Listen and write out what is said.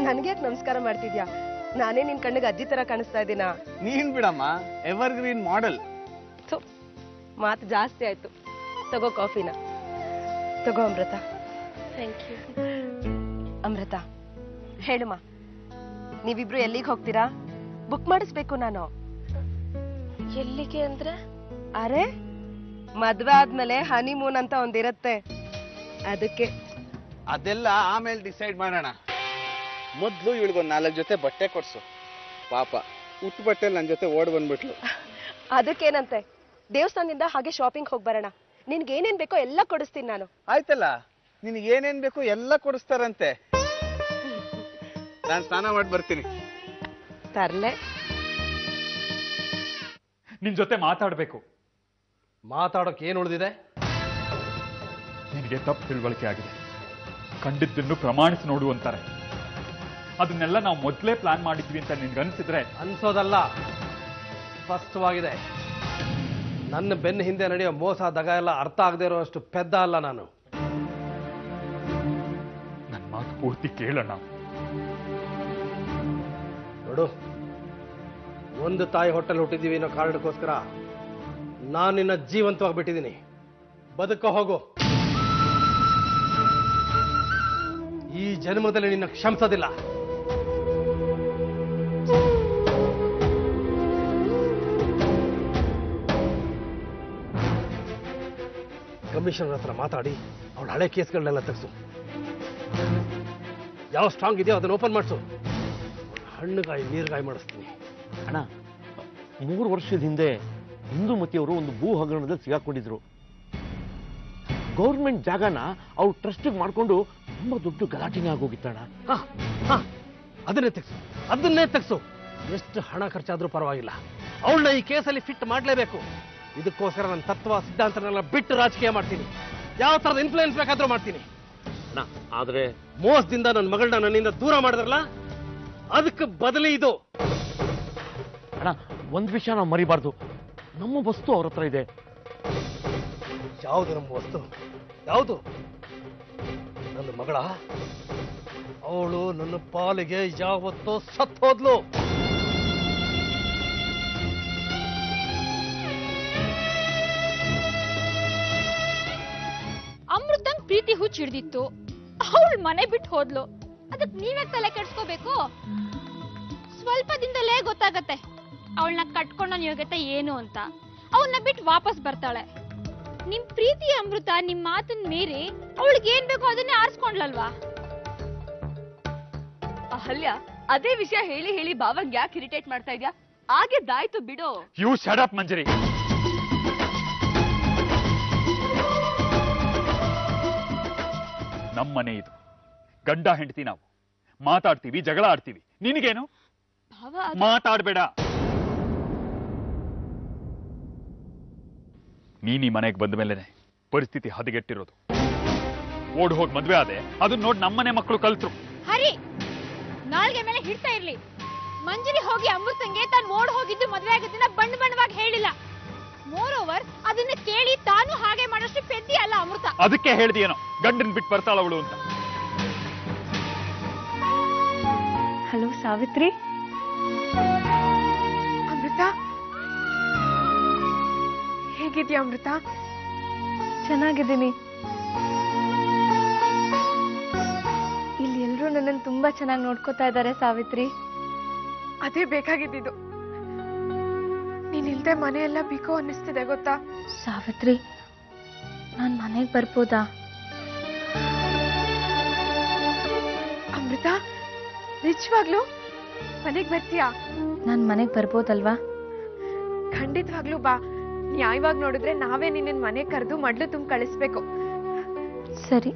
ನನಗೆ ಯಾಕೆ ನಮಸ್ಕಾರ ಮಾಡ್ತಿದ್ಯಾ? ನಾನೇ ನಿನ್ ಕಣ್ಣಿಗೆ ಅಜ್ಜಿ ತರ ಕಾಣಿಸ್ತಾ ಇದ್ದೀನಾ? ನೀನ್ ಬಿಡಮ್ಮ, ಎವರ್ ಗ್ರೀನ್ ಮಾಡೆಲ್. ಮಾತು ಜಾಸ್ತಿ ಆಯ್ತು. ತಗೋ ಕಾಫಿನ. ತಗೋ ಅಮೃತ. Thank you. ಅಮೃತ ಹೇಳಮ್ಮ, ನೀವಿಬ್ರು ಎಲ್ಲಿಗೆ ಹೋಗ್ತೀರಾ? ಬುಕ್ ಮಾಡಿಸ್ಬೇಕು ನಾನು. ಎಲ್ಲಿಗೆ ಅಂದ್ರೆ? ಅರೆ, ಮದ್ವೆ ಆದ್ಮೇಲೆ ಹನಿಮೂನ್ ಅಂತ ಒಂದಿರತ್ತೆ, ಅದಕ್ಕೆ. ಅದೆಲ್ಲ ಆಮೇಲೆ ಡಿಸೈಡ್ ಮಾಡೋಣ. ಮೊದ್ಲು ಇವಳಿಗೊಂದು 4 ಜೊತೆ ಬಟ್ಟೆ ಕೊಡ್ಸು. ಪಾಪ ಉಟ್ಟು ಬಟ್ಟೆ ನನ್ ಜೊತೆ ಓಡ್ ಬಂದ್ಬಿಟ್ಲು. ಅದಕ್ಕೇನಂತೆ, ದೇವಸ್ಥಾನದಿಂದ ಹಾಗೆ ಶಾಪಿಂಗ್ ಹೋಗಿ ಬರೋಣ. ನಿನ್ಗೆ ಏನೇನ್ ಬೇಕೋ ಎಲ್ಲ ಕೊಡಿಸ್ತೀನಿ ನಾನು. ಆಯ್ತಲ್ಲ, ನಿನಗೆ ಏನೇನ್ ಬೇಕು ಎಲ್ಲ ಕೊಡಿಸ್ತಾರಂತೆ. ನಾನ್ ಸ್ನಾನ ಮಾಡಿ ಬರ್ತೀನಿ. ತರ್ಲೆ. ನಿನ್ ಜೊತೆ ಮಾತಾಡ್ಬೇಕು. ಮಾತಾಡೋಕೆ ಏನು ಉಳಿದಿದೆ? ನಿನಗೆ ತಪ್ಪು ತಿಳುವಳಿಕೆ ಆಗಿದೆ. ಕಂಡಿದ್ದನ್ನು ಪ್ರಮಾಣಿಸಿ ನೋಡು ಅಂತಾರೆ. ಅದನ್ನೆಲ್ಲ ನಾವು ಮೊದಲೇ ಪ್ಲಾನ್ ಮಾಡಿದ್ವಿ ಅಂತ ನಿನ್ಗನ್ಸಿದ್ರೆ? ಅನ್ಸೋದಲ್ಲ, ಸ್ಪಷ್ಟವಾಗಿದೆ. ನನ್ನ ಬೆನ್ನ ಹಿಂದೆ ನಡೆಯೋ ಮೋಸ ದಗ ಎಲ್ಲ ಅರ್ಥ ಆಗದೆ ಇರೋಷ್ಟು ಪೆದ್ದ ಅಲ್ಲ ನಾನು. ನನ್ನ ಮಾತು ಪೂರ್ತಿ ಕೇಳೋಣ. ನೋಡು, ಒಂದು ತಾಯಿ ಹೊಟ್ಟೆಲ್ ಹುಟ್ಟಿದ್ದೀವಿ ಅನ್ನೋ ಕಾರಣಕ್ಕೋಸ್ಕರ ನಾನು ನಿನ್ನ ಜೀವಂತವಾಗಿ ಬಿಟ್ಟಿದ್ದೀನಿ. ಬದುಕ ಹೋಗು. ಈ ಜನ್ಮದಲ್ಲಿ ನಿನ್ನ ಕ್ಷಮಿಸೋದಿಲ್ಲ. ಕಮಿಷನರ್ ಹತ್ರ ಮಾತಾಡಿ ಅವಳ ಹಳೆ ಕೇಸ್ಗಳನ್ನೆಲ್ಲ ತೆಗೆಸು. ಯಾವ ಸ್ಟ್ರಾಂಗ್ ಇದೆಯೋ ಅದನ್ನ ಓಪನ್ ಮಾಡಿಸು. ಹಣ್ಣುಗಾಯಿ ನೀರುಗಾಯಿ ಮಾಡಿಸ್ತೀನಿ. ಅಣ್ಣ, 3 ವರ್ಷದ ಹಿಂದೆ ಇಂದುಮತಿಯವರು ಒಂದು ಭೂ ಹಗರಣದಲ್ಲಿ ಸಿಗಾಕೊಂಡಿದ್ರು. ಗೌರ್ಮೆಂಟ್ ಜಾಗನ ಅವ್ರು ಟ್ರಸ್ಟ್ ಮಾಡ್ಕೊಂಡು ತುಂಬಾ ದೊಡ್ಡ ಗಲಾಟೆನೇ ಆಗೋಗಿತ್ತಣ್ಣ. ಅದನ್ನೇ ತೆಗ್ಸು. ಎಷ್ಟು ಹಣ ಖರ್ಚಾದ್ರೂ ಪರವಾಗಿಲ್ಲ, ಅವಳನ್ನ ಈ ಕೇಸಲ್ಲಿ ಫಿಟ್ ಮಾಡಲೇಬೇಕು. ಇದಕ್ಕೋಸ್ಕರ ನನ್ನ ತತ್ವ ಸಿದ್ಧಾಂತನೆಲ್ಲ ಬಿಟ್ಟು ರಾಜಕೀಯ ಮಾಡ್ತೀನಿ. ಯಾವ ತರದ ಇನ್ಫ್ಲೂಯೆನ್ಸ್ ಬೇಕಾದ್ರೂ ಮಾಡ್ತೀನಿ. ಆದ್ರೆ ಮೋಸದಿಂದ ನನ್ನ ಮಗಳನ್ನ ನನ್ನಿಂದ ದೂರ ಮಾಡಿದ್ರಲ್ಲ, ಅದಕ್ಕೆ ಬದಲಿ ಇದು. ಅಣ್ಣ, ಒಂದ್ ವಿಷಯ ನಾವು ಮರಿಬಾರ್ದು. ನಮ್ಮ ವಸ್ತು ಅವ್ರ ಹತ್ರ ಇದೆ. ಯಾವುದು ನಮ್ಮ ವಸ್ತು? ಯಾವುದು? ನನ್ನ ಮಗಳ. ಅವಳು ನನ್ನ ಪಾಲಿಗೆ ಯಾವತ್ತೋ ಸತ್ ಹೋದ್ಲು. ಅಮೃತಂಗ್ ಪ್ರೀತಿ ಹುಚ್ಚ ಹಿಡ್ದಿತ್ತು, ಅವಳು ಮನೆ ಬಿಟ್ಟು ಹೋದ್ಲು. ಅದಕ್ ನೀವ್ಯಾಕೆ ತಲೆ ಕೆಡ್ಸ್ಕೋಬೇಕು? ಸ್ವಲ್ಪ ದಿನದಲ್ಲೇ ಗೊತ್ತಾಗತ್ತೆ ಅವಳನ್ನ ಕಟ್ಕೊಂಡ ಯೋಗ್ಯತೆ ಏನು ಅಂತ. ಅವನ್ನ ಬಿಟ್ಟು ವಾಪಸ್ ಬರ್ತಾಳೆ. ನಿಮ್ ಪ್ರೀತಿ ಅಮೃತ ನಿಮ್ ಮಾತನ್ನ ಮೀರಿ ಅವಳಿಗೆ ಏನ್ ಬೇಕೋ ಅದನ್ನೇ ಆರಿಸ್ಕೊಂಡ್ಲಲ್ವಾ? ಅಹಲ್ಯ, ಅದೇ ವಿಷಯ ಹೇಳಿ ಹೇಳಿ ಭಾವಂಗ್ ಯಾಕೆ ಇರಿಟೇಟ್ ಮಾಡ್ತಾ ಇದ್ಯಾ? ಆಗಿದ್ದಾಯ್ತು ಬಿಡು. ಯು ಶಟ್ ಅಪ್ ಮಂಜರಿ. ನಮ್ಮನೆ ಇದು. ಗಂಡ ಹೆಂಡತಿ ನಾವು ಮಾತಾಡ್ತೀವಿ, ಜಗಳ ಆಡ್ತೀವಿ. ನಿನಗೇನು? ಮಾತಾಡ್ಬೇಡ. ನೀನೀ ಮನೆಗೆ ಬಂದ ಮೇಲೆನೆ ಪರಿಸ್ಥಿತಿ ಹದಗೆಟ್ಟಿರೋದು. ಓಡ್ ಹೋಗಿ ಮದ್ವೆ ಆದೆ, ಅದನ್ನ ನೋಡಿ ನಮ್ಮನೆ ಮಕ್ಕಳು ಕಲ್ತ್ರು. ಹರಿ, ನಾಲ್ಗೆ ಮೇಲೆ ಹಿಡ್ತಾ ಇರ್ಲಿ. ಮಂಜರಿ ಹೋಗಿ ಅಮೃತಂಗೆ ತಾನು ಓಡ್ ಹೋಗಿದ್ದು ಮದ್ವೆ ಆಗೋದನ್ನ ಬಣ್ಣವಾಗಿ ಹೇಳಿಲ್ಲ. ಮೋರೋವರ್ ಅದನ್ನ ಕೇಳಿ ತಾನು ಹಾಗೆ ಮಾಡೋಷ್ಟು ಪೆದ್ದಿ ಅಲ್ಲ ಅಮೃತ. ಅದಕ್ಕೆ ಹೇಳ್ದಿಯೇನೋ ಗಂಡನ್ ಬಿಟ್ಟು ಬರ್ತಾಳ ಅವಳು ಅಂತ. ಹಲೋ ಸಾವಿತ್ರಿ. ಅಮೃತ, ಹೇಗಿದ್ಯಾ ಅಮೃತ? ಚೆನ್ನಾಗಿದ್ದೀನಿ. ಇಲ್ಲಿ ಎಲ್ರೂ ನನ್ನನ್ನು ತುಂಬಾ ಚೆನ್ನಾಗಿ ನೋಡ್ಕೋತಾ ಇದ್ದಾರೆ ಸಾವಿತ್ರಿ. ಅದೇ ಬೇಕಾಗಿದ್ದು. ನೀನಿಲ್ದೆ ಮನೆಯೆಲ್ಲ ಬಿಕೋ ಅನ್ನಿಸ್ತಿದೆ ಗೊತ್ತಾ? ಸಾವಿತ್ರಿ, ನಾನ್ ಮನೆಗೆ ಬರ್ಬೋದಾ? ಅಮೃತ, ನಿಜವಾಗ್ಲೂ ಮನೆಗೆ ಬರ್ತೀಯಾ? ನಾನ್ ಮನೆಗೆ ಬರ್ಬೋದಲ್ವಾ? ಖಂಡಿತವಾಗ್ಲೂ ಬಾ. ನ್ಯಾಯವಾಗಿ ನೋಡಿದ್ರೆ ನಾವೇ ನಿನ್ನ ಮನೆ ಕರೆದು ಮಡ್ಲು ತುಂಬ ಕಳಿಸ್ಬೇಕು. ಸರಿ.